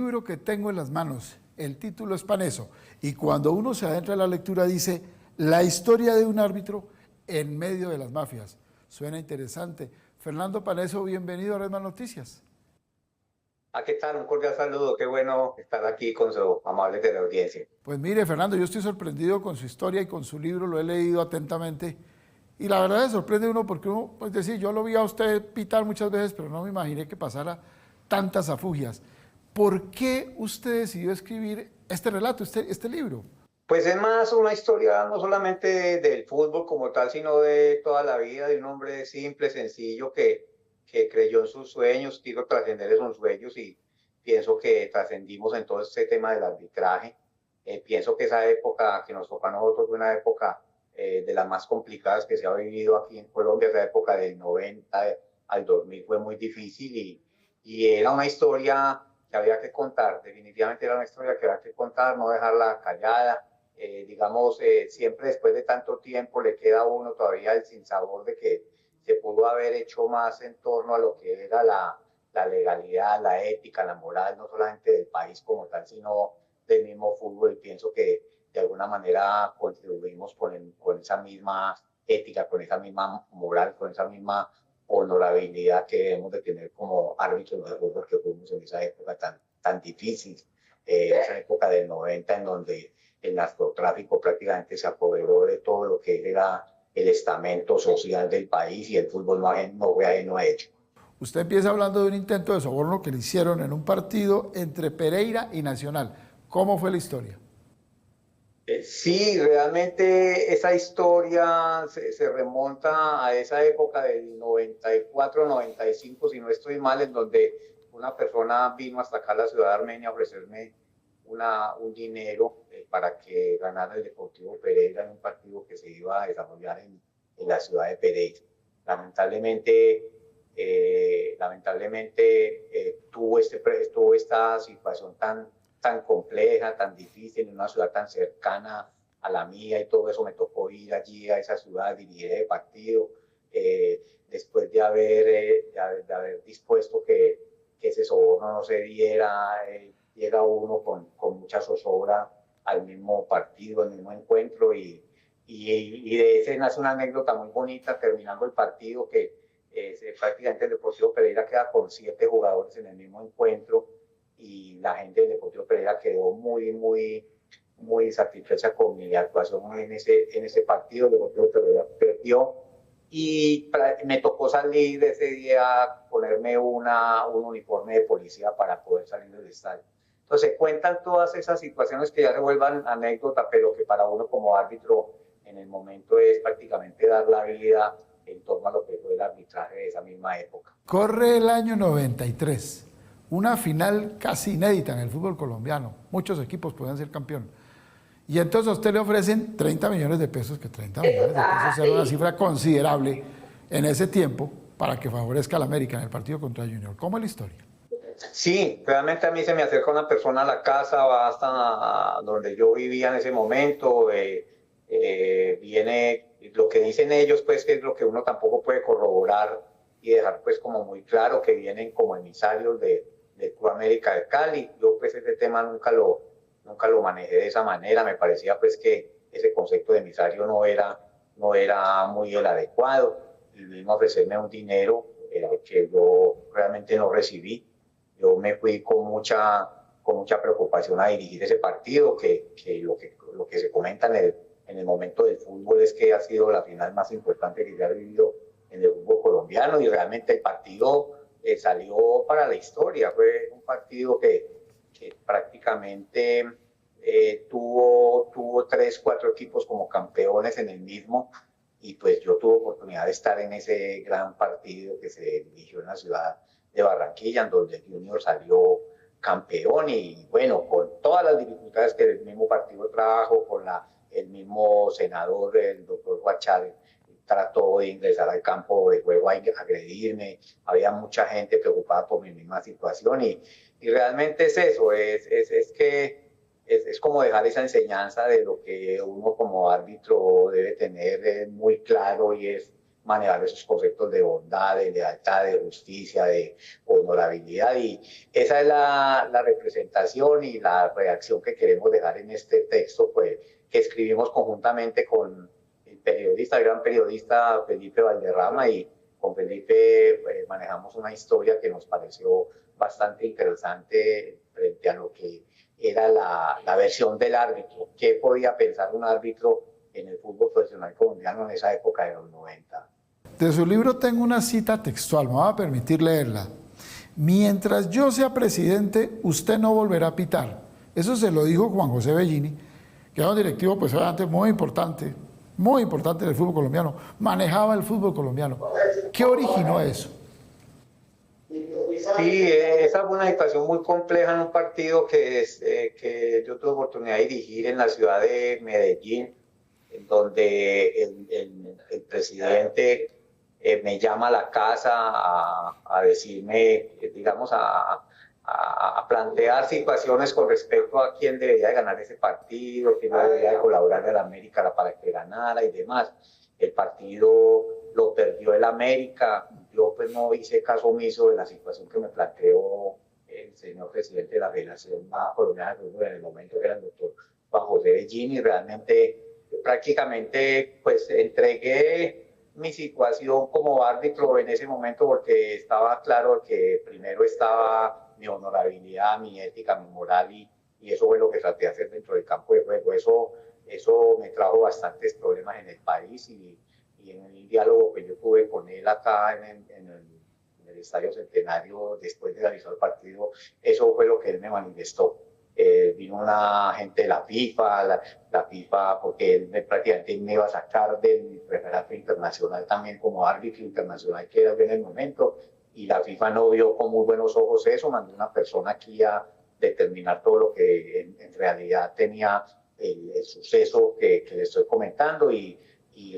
libro que tengo en las manos, el título es Paneso, y cuando uno se adentra en la lectura dice la historia de un árbitro en medio de las mafias. Suena interesante. Fernando Paneso, bienvenido a Red Más Noticias. ¿Qué tal? Un cordial saludo. Qué bueno estar aquí con su amable teleaudiencia. Pues mire, Fernando, yo estoy sorprendido con su historia y con su libro, lo he leído atentamente. Y la verdad me sorprende uno porque uno, pues decir, yo lo vi a usted pitar muchas veces, pero no me imaginé que pasara tantas afugias. ¿Por qué usted decidió escribir este relato, este libro? Pues es más una historia no solamente del fútbol como tal, sino de toda la vida de un hombre simple, sencillo, que creyó en sus sueños, quiso trascender esos sueños y pienso que trascendimos en todo este tema del arbitraje. Pienso que esa época que nos tocó a nosotros fue una época de las más complicadas que se ha vivido aquí en Colombia. Esa época del 90 al 2000 fue muy difícil y era una historia que había que contar. Definitivamente era una historia que había que contar, no dejarla callada. Siempre después de tanto tiempo le queda a uno todavía el sinsabor de que se pudo haber hecho más en torno a lo que era la legalidad, la ética, la moral, no solamente del país como tal, sino del mismo fútbol. Y pienso que de alguna manera contribuimos con esa misma ética, con esa misma moral, con esa misma honorabilidad que debemos de tener como árbitros de fútbol que fuimos en esa época tan difícil, esa época del 90 en donde el narcotráfico prácticamente se apoderó de todo lo que era el estamento social del país y el fútbol no fue ajeno a ello. Usted empieza hablando de un intento de soborno que le hicieron en un partido entre Pereira y Nacional. ¿Cómo fue la historia? Sí, realmente esa historia se remonta a esa época del 94, 95, si no estoy mal, en donde una persona vino hasta acá a la ciudad de Armenia a ofrecerme un dinero para que ganara el Deportivo Pereira en un partido que se iba a desarrollar en la ciudad de Pereira. Lamentablemente tuvo esta situación tan compleja, tan difícil, en una ciudad tan cercana a la mía y todo eso. Me tocó ir allí a esa ciudad, dirigir el partido, después de haber dispuesto que ese soborno no se diera. Llega uno con mucha zozobra al mismo partido, al mismo encuentro y de ese nace una anécdota muy bonita terminando el partido que prácticamente el Deportivo Pereira queda con 7 jugadores en el mismo encuentro y la gente del Deportivo Pereira quedó muy satisfecha con mi actuación en ese partido. El Deportivo Pereira perdió y me tocó salir de ese día, ponerme un uniforme de policía para poder salir del estadio. Entonces cuentan todas esas situaciones que ya se vuelvan anécdota, pero que para uno como árbitro en el momento es prácticamente dar la vida en torno a lo que fue el arbitraje de esa misma época. Corre el año 93, una final casi inédita en el fútbol colombiano. Muchos equipos pueden ser campeón. Y entonces a usted le ofrecen 30 millones de pesos, que 30 millones de pesos era una cifra considerable en ese tiempo para que favorezca a la América en el partido contra Junior. ¿Cómo es la historia? Sí, realmente a mí se me acerca una persona a la casa, va hasta donde yo vivía en ese momento, viene lo que dicen ellos, pues que es lo que uno tampoco puede corroborar y dejar pues como muy claro, que vienen como emisarios de Club América de Cali. Yo pues ese tema nunca lo manejé de esa manera. Me parecía pues que ese concepto de emisario no era muy el adecuado, y vino a ofrecerme un dinero que yo realmente no recibí. Yo me fui con mucha preocupación a dirigir ese partido, que lo que se comenta en el momento del fútbol es que ha sido la final más importante que se ha vivido en el fútbol colombiano, y realmente el partido salió para la historia. Fue un partido que prácticamente tuvo 3, 4 equipos como campeones en el mismo, y pues yo tuve oportunidad de estar en ese gran partido que se dirigió en la ciudad de Barranquilla, en donde Junior salió campeón, y bueno, con todas las dificultades que el mismo partido trajo, con el mismo senador, el doctor Guachal, trató de ingresar al campo de juego a agredirme. Había mucha gente preocupada por mi misma situación, y realmente es eso, es como dejar esa enseñanza de lo que uno como árbitro debe tener muy claro, y es manejar esos conceptos de bondad, de lealtad, de justicia, de honorabilidad. Y esa es la representación y la reacción que queremos dejar en este texto, pues, que escribimos conjuntamente con el periodista, el gran periodista Felipe Valderrama, y con Felipe manejamos una historia que nos pareció bastante interesante frente a lo que era la versión del árbitro. ¿Qué podía pensar un árbitro en el fútbol profesional colombiano en esa época de los 90? De su libro tengo una cita textual, me va a permitir leerla. Mientras yo sea presidente, usted no volverá a pitar. Eso se lo dijo Juan José Bellini, que era un directivo pues obviamente muy importante del fútbol colombiano, manejaba el fútbol colombiano. ¿Qué originó eso? Sí, esa fue una situación muy compleja en un partido que yo tuve oportunidad de dirigir en la ciudad de Medellín, en donde el presidente me llama a la casa a decirme, digamos, a plantear situaciones con respecto a quién debería ganar ese partido, quién debería de colaborar en la América para que ganara y demás. El partido lo perdió el América. Yo pues no hice caso omiso de la situación que me planteó el señor presidente de la Federación Colombiana de Fútbol en el momento, que era el doctor Juan José Bellini. Realmente, prácticamente, pues entregué mi situación como árbitro en ese momento, porque estaba claro que primero estaba mi honorabilidad, mi ética, mi moral, y eso fue lo que traté de hacer dentro del campo de juego. Eso me trajo bastantes problemas en el país, y en el diálogo que yo tuve con él acá en el Estadio Centenario después de realizar el partido, eso fue lo que él me manifestó. Vino una gente de la FIFA, la FIFA, porque él prácticamente me iba a sacar del referato internacional también como árbitro internacional que era en el momento, y la FIFA no vio con muy buenos ojos eso, mandó una persona aquí a determinar todo lo que en realidad tenía el suceso que le estoy comentando, y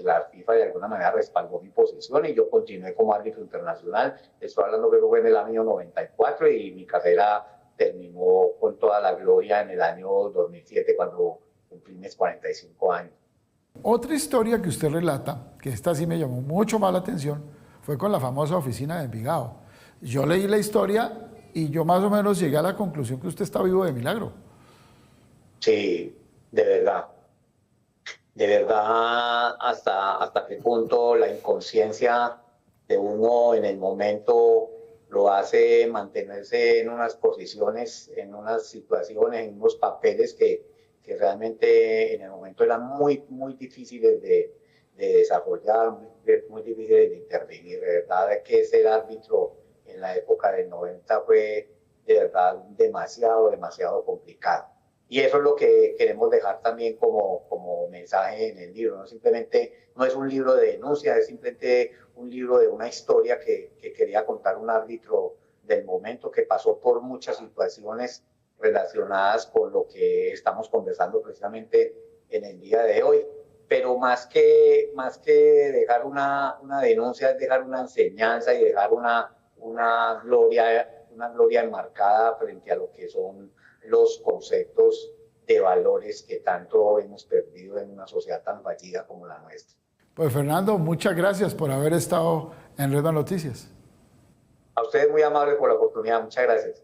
la FIFA de alguna manera respaldó mi posición y yo continué como árbitro internacional. Estoy hablando que fue en el año 94, y mi carrera terminó con toda la gloria en el año 2007, cuando cumplí mis 45 años. Otra historia que usted relata, que esta sí me llamó mucho más la atención, fue con la famosa oficina de Envigado. Yo leí la historia y yo más o menos llegué a la conclusión que usted está vivo de milagro. Sí, de verdad. De verdad, hasta qué punto la inconsciencia de uno en el momento lo hace mantenerse en unas posiciones, en unas situaciones, en unos papeles que realmente en el momento eran muy difíciles de desarrollar, muy difíciles de intervenir. De verdad que ser árbitro en la época del 90 fue de verdad demasiado complicado. Y eso es lo que queremos dejar también como mensaje en el libro. No es un libro de denuncia, es simplemente un libro de una historia que quería contar un árbitro del momento que pasó por muchas situaciones relacionadas con lo que estamos conversando precisamente en el día de hoy. Pero más que dejar una denuncia, es dejar una enseñanza y dejar una gloria enmarcada frente a lo que son los conceptos de valores que tanto hemos perdido en una sociedad tan fallida como la nuestra. Pues Fernando, muchas gracias por haber estado en Red Noticias. A ustedes muy amables por la oportunidad, muchas gracias.